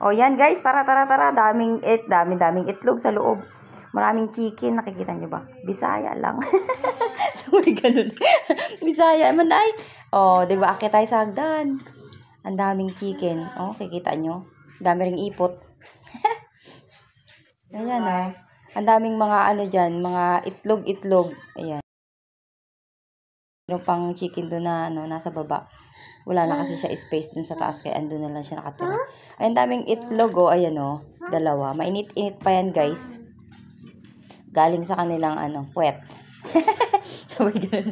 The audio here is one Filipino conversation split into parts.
O yan guys, tara. Daming itlog sa loob. Maraming chicken, nakikita nyo ba? Bisaya lang. So may ganun. Bisaya man ay. O, di ba? Akit tayo sa hagdan. Ang daming chicken. O, kikita nyo. Dami ring ipot. Ayan o. Ang daming mga ano dyan, mga itlog. Ayan. Meron pang chicken doon na nasa baba. Wala na kasi siya space dun sa taas, kaya andun na lang siya nakatira. Ayan, daming itlog o. Ayan o, dalawa. Mainit-init pa yan guys. Galing sa kanilang puwet. So may ganun.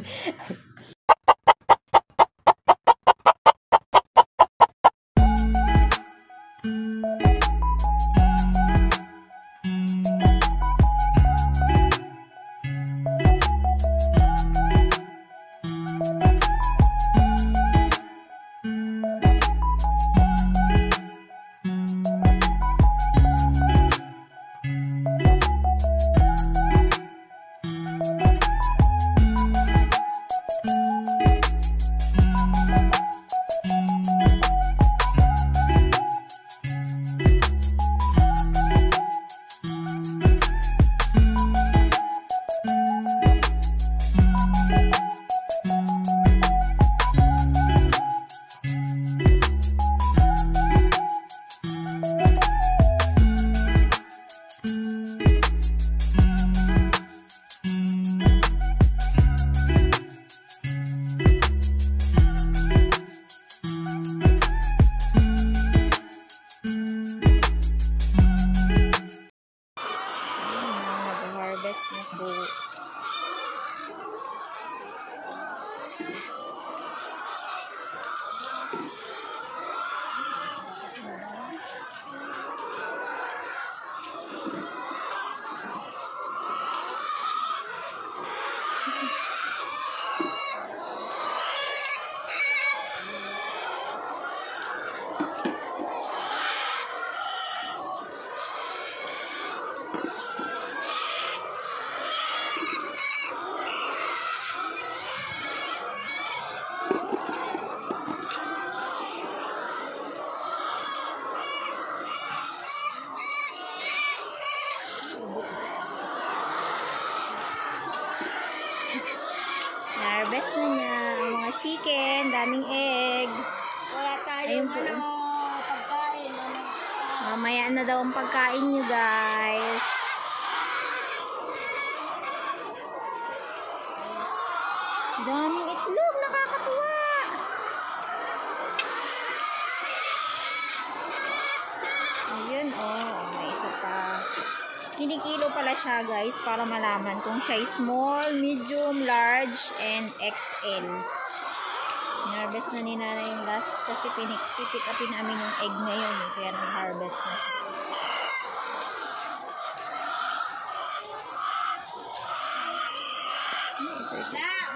Harvest na niya ang mga chicken, daming egg. Wala tayong pagkain. Mamaya na daw ang pagkain nyo guys. Daming itlog, nakakatuwa. Ayun may isa pa. Kinikilo pala siya guys para malaman kung siya small, medium, large, and XL. Harvest na ni Nana yung last kasi pipick upin namin yung egg ngayon kaya nag-harvest na.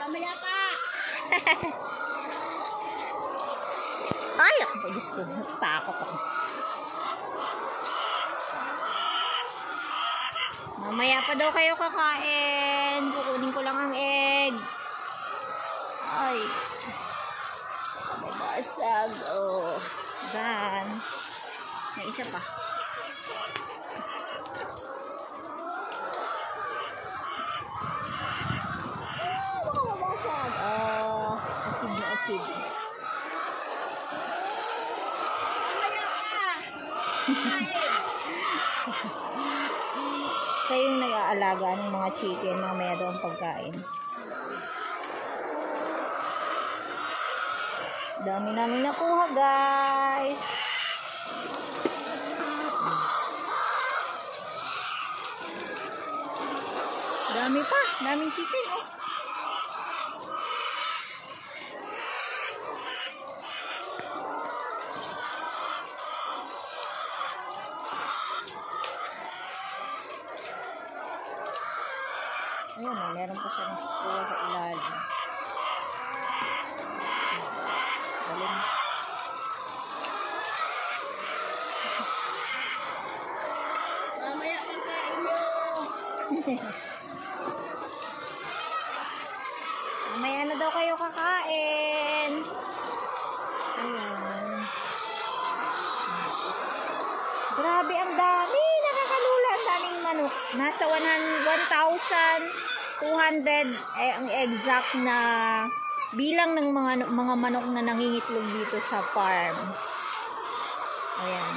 Mamaya pa! Ay, ako pa, Diyos ko, takot ako. Mamaya pa daw kayo kakain. Kukunin ko lang ang egg. Ay. Basag. Dan. May isa pa. Basag. Achieve. Mamaya pa! Siya yung nag-aalaga ng mga chicken, mamaya daw ang pagkain. Dami namin nakuha, guys. Dami pa, daming chicken, Ayan meron pa siyang kuha sa ilalim. Galing. Mamaya pagkain nyo! Mamaya na daw kayo kakain. Ayan. Grabe, ang dami. Nakakalula, ang daming manok. Nasa 1,200 ang exact na bilang ng mga manok na nangingitlog dito sa farm. Ayan.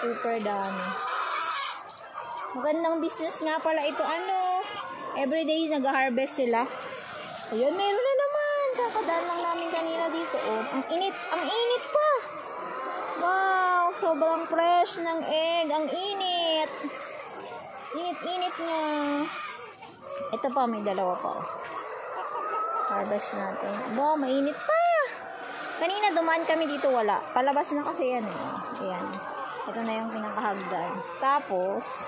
Super dami. Magandang business nga pala ito. Everyday nag-harvest sila. Ayun, meron na naman. Kakadaan lang namin kanina dito. Oh, ang init pa. Wow, sobrang fresh ng egg. Ang init. Init nga. Ito pa, may dalawa pa. Oh. Harvest natin. Wow, mainit pa. Kanina dumaan kami dito, wala. Palabas na kasi yan. Ayan. Ito na yung pinakahagdan. Tapos,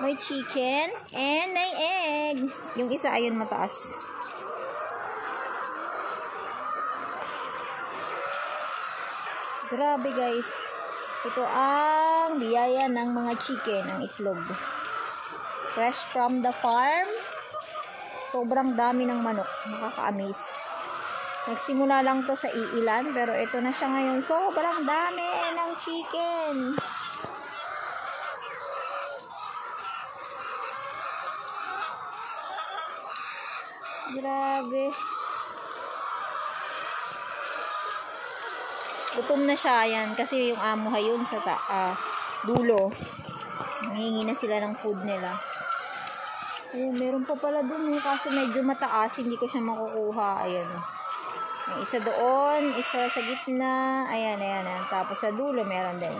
may chicken and may egg. Yung isa ayun mataas. Grabe guys. Ito ang biyaya ng mga chicken, ang itlog. Fresh from the farm. Sobrang dami ng manok. Nakaka-amaze. Nagsimula lang to sa iilan, pero ito na siya ngayon. Sobrang dami ng chicken. Grabe. Gutom na siya yan kasi yung amo hayon sa dulo. Nangingi na sila ng food nila. Ayun, meron pa pala dun. Kaso medyo mataas. Hindi ko siya makukuha. Ayan. May isa doon. Isa sa gitna. Ayan. Tapos sa dulo meron din.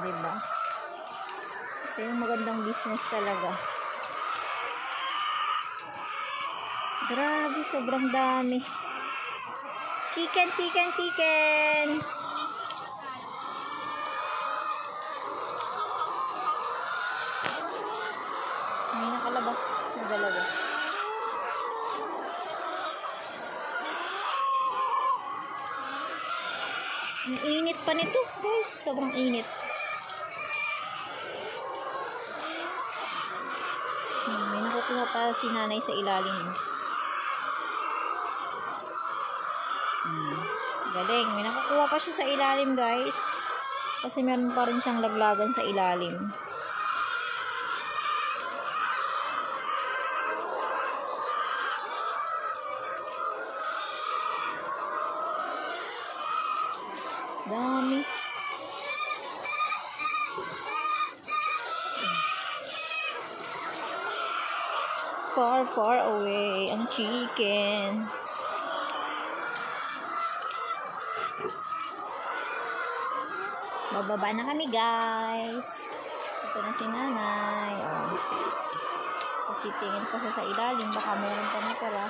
Diba? Ito yung magandang business talaga. Grabe. Sobrang dami. Chicken. May nakalabas na dalawa. Ang init pa nito, guys. Sobrang init. May nakukuha pa si nanay sa ilalim. Galing. May nakukuha pa siya sa ilalim, guys. Kasi meron pa rin siyang laglagan sa ilalim. Dami. Far away ang chicken. Bababa na kami, guys. Ito na si nanay. Oh. Pachitingin pa siya sa ilalim. Baka meron pa natira.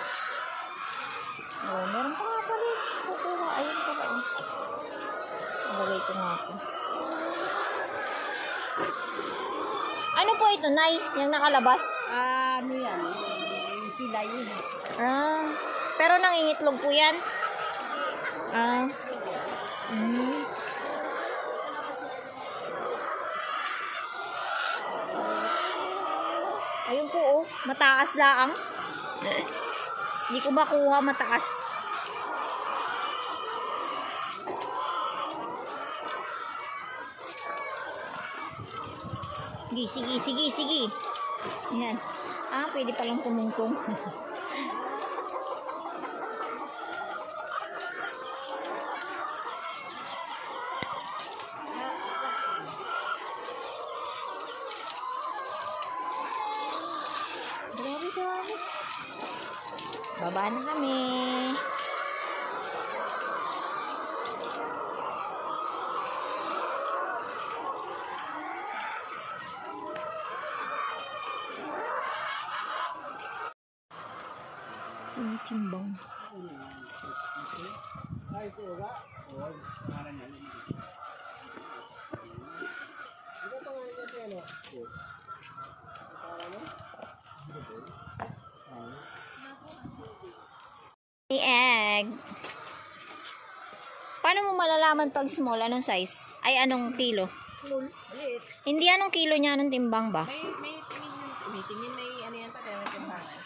Oh, meron pa nga pala. Kukuha. Ayun pa ba. Nalagay ko nga po. Ano po ito, Nay? Yung nakalabas? Ano yan? Yung sila yun. Pero nangingitlog po yan? Ayun po, oh. Mataas lang. Hindi ko makuha mataas. Sige. Yan. Pwede palang pumungkong. Grabe. Baba na kami. Timbang. Egg. Paano mo malalaman pag small? Anong size? Ay, anong kilo? Maliit. Hindi, anong kilo niya? Anong timbang ba? May tingin, may ano yan tayo, may timbangan.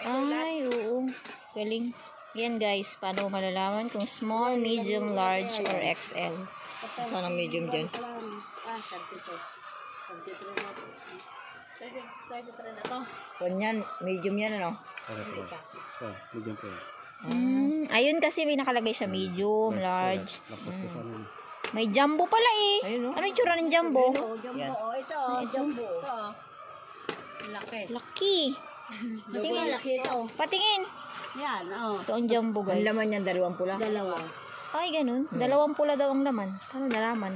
Ay, oo. Galing. Yan guys, paano malalaman kung small, medium, large, or XL? Saan ang medium dyan? 32 na to. Yan, medium yan ano? Medium po. Ayun kasi may nakalagay siya medium, large. Lapos ko sa amin. May jumbo pala eh. Ayun, no? Ano yung tsura ng jumbo? Yan. Ito, jumbo. Ito. Laki. Laki. Tingin, laki ito. Patingin. Yan, Ito ang jumbo Ang guys. laman niyan, 2 pula. Dalawa. Ay, ganun. 2 pula daw ang laman. Paano nalaman?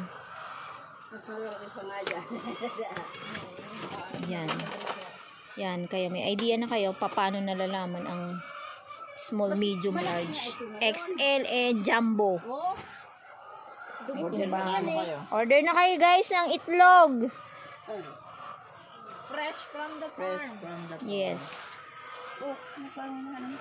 Masalaki pa nga dyan. Yan. Yan, kayo may idea na kayo paano nalalaman ang small, medium, large, XL, and jumbo. Order ba ano kayo? Order na kayo guys ng itlog. Fresh from the Fresh farm. from the Yes. Oh, ano pa ang